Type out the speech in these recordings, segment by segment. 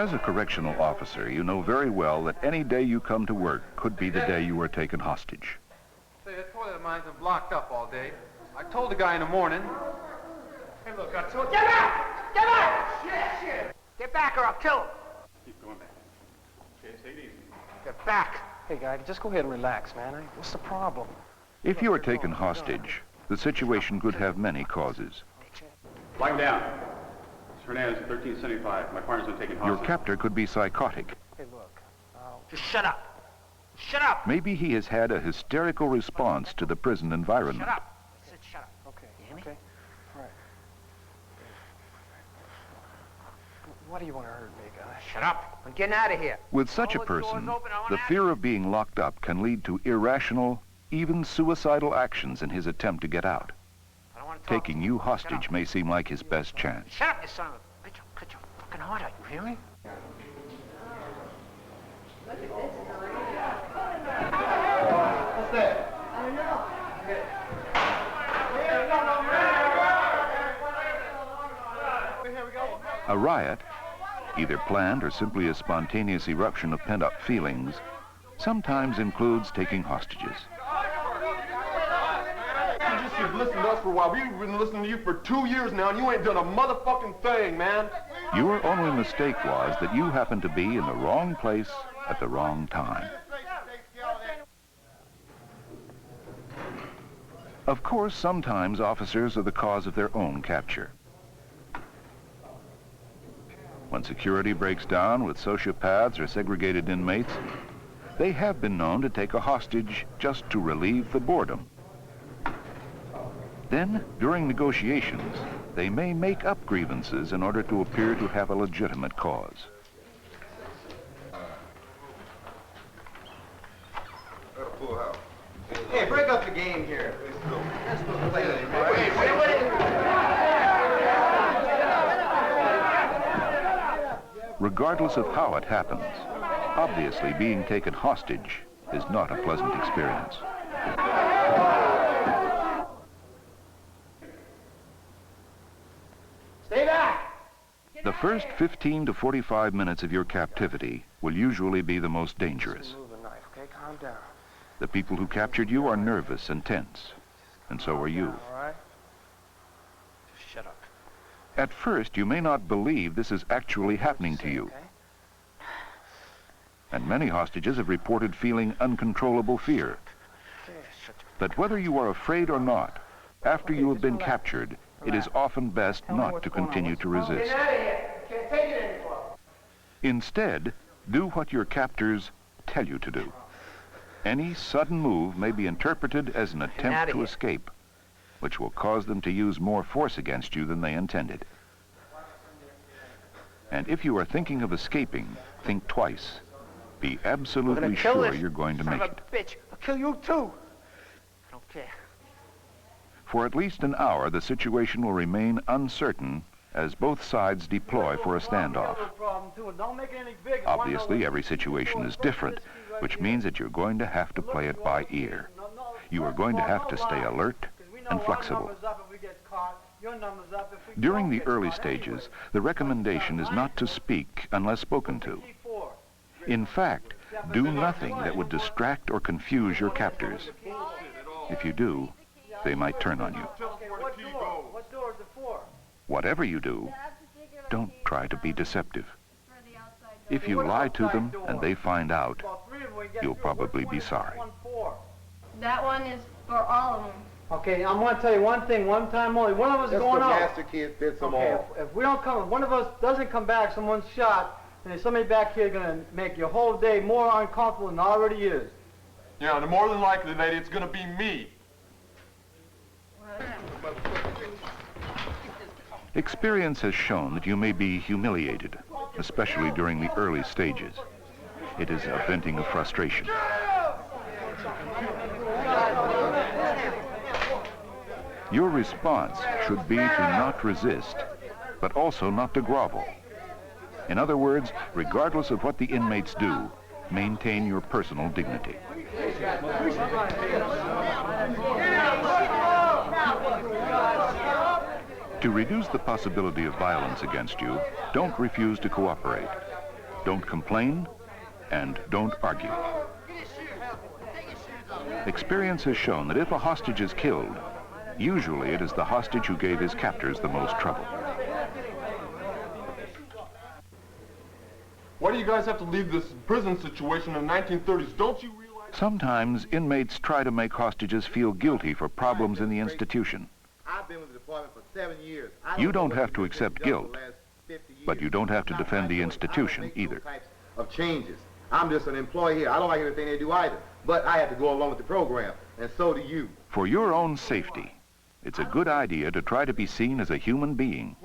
As a correctional officer, you know very well that any day you come to work could be the day you are taken hostage. Say, that toilet of mine's been blocked up all day. I told the guy in the morning. Hey, look, I told... Get back! Get back! Shit! Get back or I'll kill him. Keep going back. Okay, take it easy. Get back. Hey, guy, just go ahead and relax, man. What's the problem? If you are taken hostage, the situation could have many causes. Lock him down. Hernandez, 1375. My partner's been taken hostage. Your captor could be psychotic. Hey, look. Just shut up. Shut up! Maybe he has had a hysterical response to the prison environment. Shut up. I said shut up. Okay. You hear me? Okay. All right. Why do you want to hurt me, guy? Shut up. I'm getting out of here. With such a person, the fear of being locked up can lead to irrational, even suicidal actions in his attempt to get out. Taking you hostage may seem like his best chance. Shut up, you son of a bitch. I'll cut your fucking heart out. You hear me? What's that? I don't know. Here we go. A riot, either planned or simply a spontaneous eruption of pent-up feelings, sometimes includes taking hostages. You just should listen to us for a while. We've been listening to you for 2 years now, and you ain't done a motherfucking thing, man. Your only mistake was that you happened to be in the wrong place at the wrong time. Of course, sometimes officers are the cause of their own capture. When security breaks down with sociopaths or segregated inmates, they have been known to take a hostage just to relieve the boredom. Then, during negotiations, they may make up grievances in order to appear to have a legitimate cause. Hey, break up the game here. Let's go play it. Regardless of how it happens, obviously being taken hostage is not a pleasant experience. Stay back! The first 15 to 45 minutes of your captivity will usually be the most dangerous. Move the knife, okay? Calm down. The people who captured you are nervous and tense, and so are you. All right? Just shut up. At first, you may not believe this is actually happening to you. Okay? And many hostages have reported feeling uncontrollable fear. Okay, shut your... But whether you are afraid or not, after you have been captured, it is often best not to continue to resist. Get out of here! Can't take it anymore. Instead, do what your captors tell you to do. Any sudden move may be interpreted as an attempt to escape, which will cause them to use more force against you than they intended. And if you are thinking of escaping, think twice. Be absolutely sure you're going to make it. Bitch, I'll kill you too. I don't care. For at least an hour, the situation will remain uncertain as both sides deploy for a standoff. Obviously, every situation is different, which means that you're going to have to play it by ear. You are going to have to stay alert and flexible. During the early stages, the recommendation is not to speak unless spoken to. In fact, do nothing that would distract or confuse your captors. If you do, they might turn on you. What door is it for? Whatever you do, don't try to be deceptive. If you lie to them and they find out, you'll probably be sorry. That one is for all of them. Okay, I'm going to tell you one thing, one time only. One of us is going out. Master Kid fits them Okay, all. if we don't come, if one of us doesn't come back, someone's shot, and there's somebody back here going to make your whole day more uncomfortable than it already is. Yeah, and more than likely, lady, it's going to be me. Experience has shown that you may be humiliated, especially during the early stages. It is a venting of frustration. Your response should be to not resist, but also not to grovel. In other words, regardless of what the inmates do, maintain your personal dignity. To reduce the possibility of violence against you, don't refuse to cooperate. don't complain, and don't argue. Experience has shown that if a hostage is killed, usually it is the hostage who gave his captors the most trouble. Why do you guys have to leave this prison situation in the 1930s? Don't you realize? Sometimes inmates try to make hostages feel guilty for problems in the institution. I've been with the department for 7 years. You don't have to accept guilt, but you don't have to defend the institution either. Of changes. I'm just an employee here. I don't like everything they do either, but I have to go along with the program, and so do you. For your own safety, it's a good idea to try to be seen as a human being,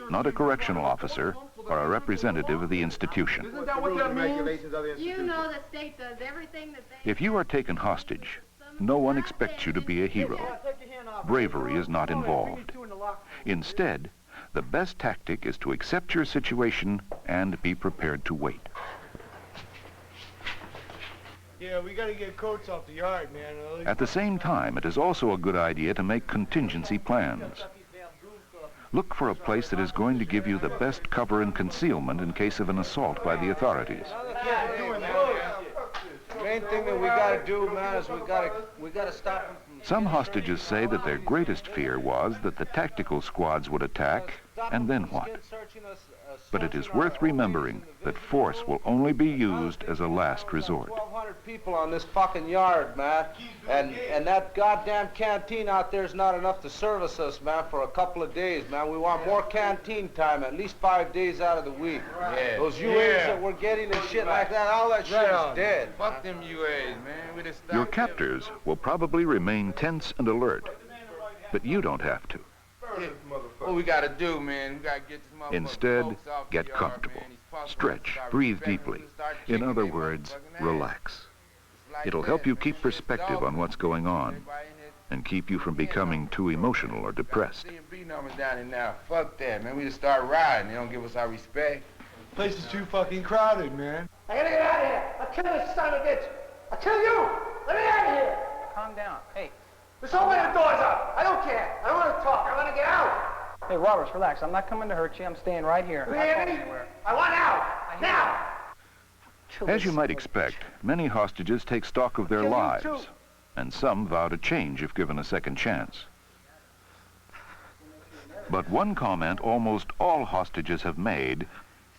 not a correctional officer or a representative of the institution. Isn't that what that means? You know the state does everything that they... If you are taken hostage, no one expects you to be a hero. Bravery is not involved. Instead, the best tactic is to accept your situation and be prepared to wait. Yeah, we gotta get coats off the yard, man. At the same time, it is also a good idea to make contingency plans. Look for a place that is going to give you the best cover and concealment in case of an assault by the authorities. The main thing that we gotta do, man, is we gotta stop them from... Some hostages say that their greatest fear was that the tactical squads would attack, and then what? But it is worth remembering that force will only be used as a last resort. 1,200 people on this fucking yard, man, and that goddamn canteen out there is not enough to service us, man, for a couple of days, man. We want more canteen time, at least 5 days out of the week. Yeah. Those UAs that we're getting and shit like that, all that shit is dead. Fuck them UAs, man. We just Your captors will probably remain tense and alert, but you don't have to. What we gotta do, man? We gotta get this motherfucker. Instead, folks off the get yard, comfortable. man. These fuckers Stretch, start breathe respecting deeply. us, start In kicking other their words, motherfucking ass. relax. It's like It'll that, help you man. keep perspective on what's going on Everybody in here- and keep you from becoming too emotional or depressed. C&B numbers down here now. Fuck that, man. We just start riding. They don't give us our respect. The place is too fucking crowded, man. I gotta get out of here. I'll kill this son of a bitch. I'll kill you. Let me out of here. Calm down. Hey. Just open the doors up. I don't care. I don't want to talk. I want to get out. Hey, Roberts, relax. I'm not coming to hurt you. I'm staying right here. You hear me? I want out. Now. As you might expect, many hostages take stock of their lives, and some vow to change if given a second chance. But one comment almost all hostages have made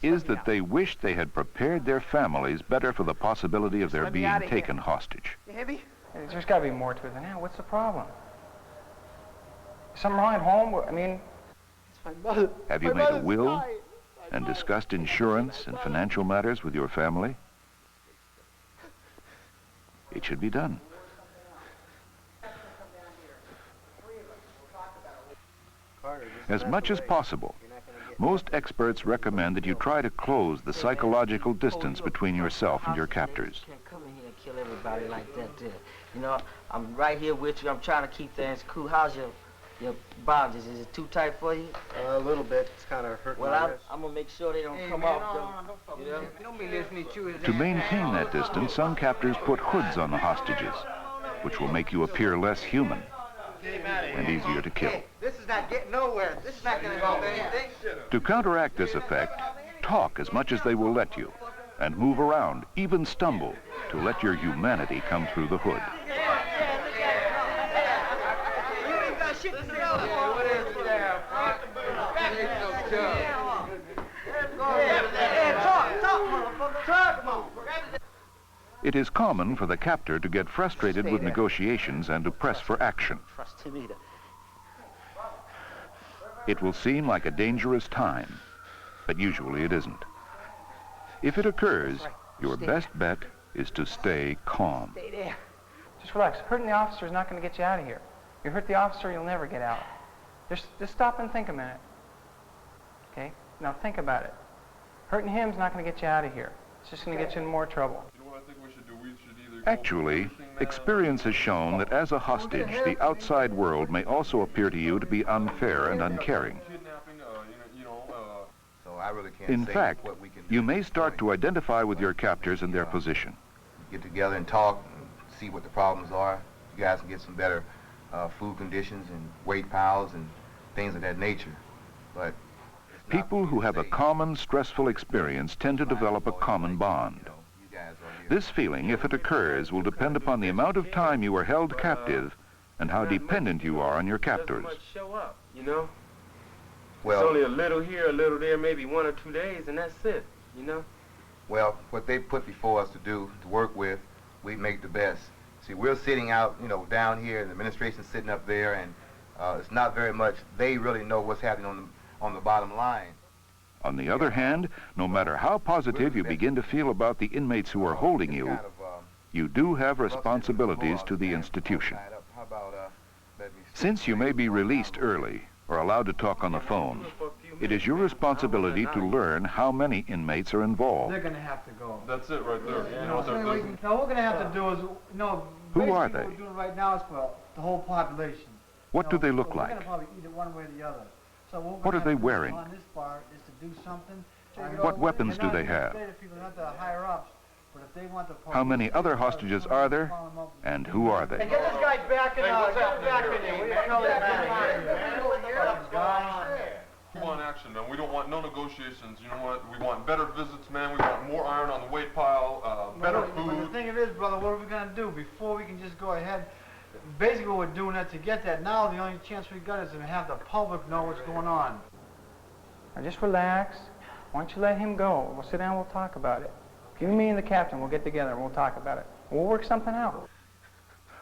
is that they wish they had prepared their families better for the possibility of their being taken hostage. You hear me? Hey, there's got to be more to it than that. What's the problem? Something wrong at home? I mean... It's my mother. Have you made a will and discussed insurance and financial matters with your family? It should be done. As much as possible, most experts recommend that you try to close the psychological distance between yourself and your captors. You can't come in here and kill everybody like that there. You know, I'm right here with you. I'm trying to keep things cool. How's your boundaries? Is it too tight for you? A little bit. It's kind of hurting. Well, I'm going to make sure they don't come off. You know? Don't be listening to it. To maintain that distance, some captors put hoods on the hostages, which will make you appear less human and easier to kill. This is not getting nowhere. This is not going to help anything. To counteract this effect, talk as much as they will let you, and move around, even stumble, to let your humanity come through the hood. It is common for the captor to get frustrated with negotiations and to press for action. Trust him either. It will seem like a dangerous time, but usually it isn't. If it occurs, your best bet is to stay calm. Stay there. Just relax. Hurting the officer is not going to get you out of here. You hurt the officer, you'll never get out. Just stop and think a minute. Okay? Now think about it. Hurting him's not going to get you out of here. It's just going to get you in more trouble. You know what I think we should do? We should either... Actually, experience has shown that as a hostage, the outside world may also appear to you to be unfair and uncaring. So I really can't In say fact, what we can do you at may this start point. to identify with your captors and their position. Get together and talk and see what the problems are. You guys can get some better food conditions and weight piles and things of that nature. But People who have a common stressful experience tend to develop a common bond. This feeling, if it occurs, will depend upon the amount of time you are held captive and how dependent you are on your captors. Show up, you know? Well, it's only a little here, a little there, maybe 1 or 2 days, and that's it, you know? well, what they put before us to do, to work with, we make the best. See, we're sitting out, you know, down here, and the administration's sitting up there, and it's not very much. They really know what's happening on the bottom line. On the other hand, no matter how positive you begin to feel about the inmates who are holding you, you do have responsibilities to the institution. Since you may be released early or allowed to talk on the phone, it is your responsibility to learn how many inmates are involved. They're going to have to go. That's it right there. You know what they're doing. Now, what we're going to have to do is, you know, Who are basically they? what we're doing right now is for the whole population. What do they look We're going like? to probably either one way or the other. So What are they wearing? On this part is to do something. What weapons do they have? How many other hostages are there? And who are they? Get this guy back in, get him back in here. We want action, man. We don't want no negotiations. You know what? We want better visits, man. We want more iron on the weight pile, better But the food. thing of it is, brother, what are we going to do before we can just go ahead? Basically, what we're doing that to get that now, the only chance we got is to have the public know what's going on. Now just relax. Why don't you let him go? We'll sit down, we'll talk about it. You, me, and the captain, we'll get together and we'll talk about it. We'll work something out.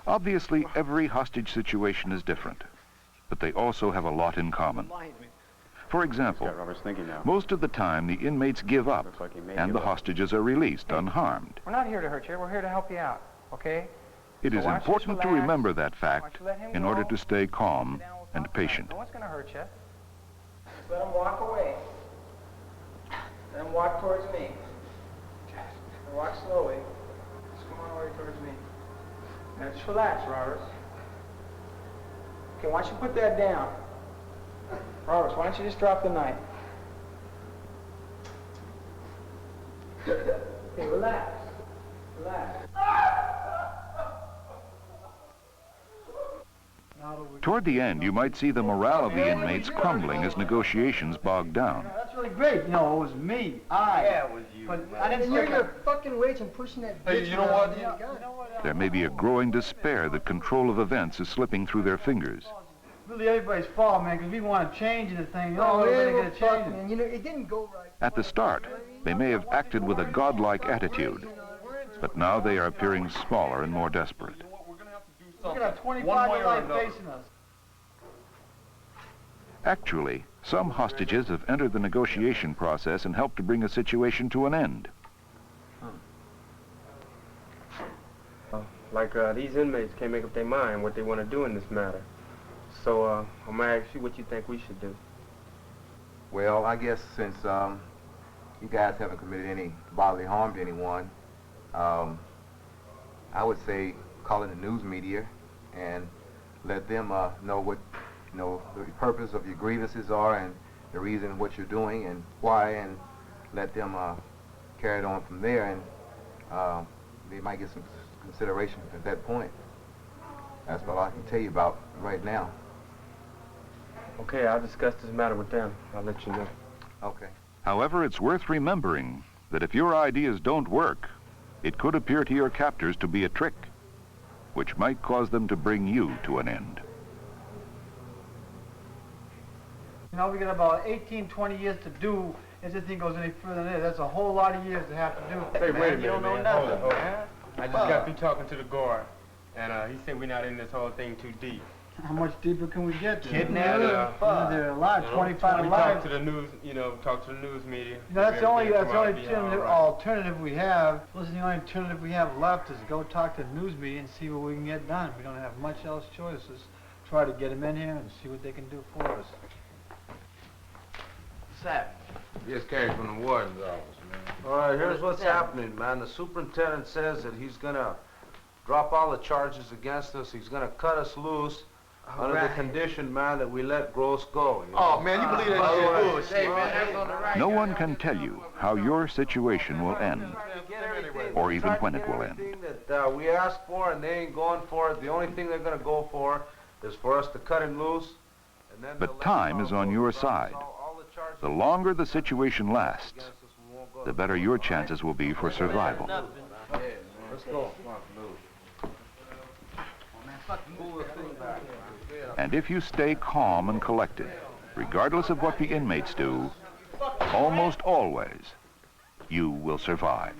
Obviously, every hostage situation is different, but they also have a lot in common. For example, most of the time the inmates give up and the hostages are released unharmed. We're not here to hurt you, we're here to help you out, okay? It is So why don't you just important to relax? remember that Why fact don't you let him in order go? to stay calm Sit down, we'll and talk about it. patient. No one's going to hurt you. Just let him walk away. Let him walk towards me. And walk slowly. Just come on away towards me. Now just relax, Roberts. Okay, why don't you put that down? Roberts, why don't you just drop the knife? Okay, relax. Relax. Toward the end, you might see the morale of the inmates crumbling as negotiations bog down. That's really great. You know, it was me. Yeah, it was you. But I didn't You're stick your fucking wage and pushing that Hey, bitch you know around. what? Yeah, you know what? There may be a growing despair that control of events is slipping through their fingers. Really everybody's fault, man, because we want to change the thing. You know, Oh, we're yeah, going well, to get fuck, change. man. You know, it didn't go right. At the start, they may have acted with a godlike attitude, but now they are appearing smaller and more desperate. We're going to have to do We're something. going to have 25 one way to or life another. facing us. Actually, some hostages have entered the negotiation process and helped to bring a situation to an end. Like these inmates can't make up their mind what they want to do in this matter. So I'm going to ask you what you think we should do. Well, I guess since you guys haven't committed any bodily harm to anyone, I would say call in the news media and let them know what, you know, the purpose of your grievances are and the reason what you're doing and why, and let them carry it on from there, and they might get some consideration at that point. That's all I can tell you about right now. Okay, I'll discuss this matter with them. I'll let you know. Okay. However, it's worth remembering that if your ideas don't work, it could appear to your captors to be a trick, which might cause them to bring you to an end. You know, we got about 18, 20 years to do if this thing goes any further than this. That's a whole lot of years to have to do. Hey, wait a minute, You don't know man. nothing, Hold it. man. I just got through talking to the guard, and he said we're not in this whole thing too deep. How much deeper can we get? Kidnapped, They're alive, you know, 25 we alive. talk to the news, you know, talk to the news media. You know, that's the only Everything come out be all right. alternative we have. Listen, the only alternative we have left is go talk to the news media and see what we can get done. We don't have much else choices. Try to get them in here and see what they can do for us. Sap. Just came from the warden's office, man. All right, here's what's happening, man. The superintendent says that he's gonna drop all the charges against us. He's gonna cut us loose under the condition, man, that we let Gross go. You know? Oh, man, you believe that shit? Hey, man, that's on the right. No one can tell you how your situation will end, or even when it will end. Everything that we asked for, and they ain't going for it. The only thing they're gonna go for is for us to cut him loose. And then But time is on your side. All the charges The longer the situation lasts, the better your chances will be for survival. Let's go. Come on, move. And if you stay calm and collected, regardless of what the inmates do, almost always, you will survive.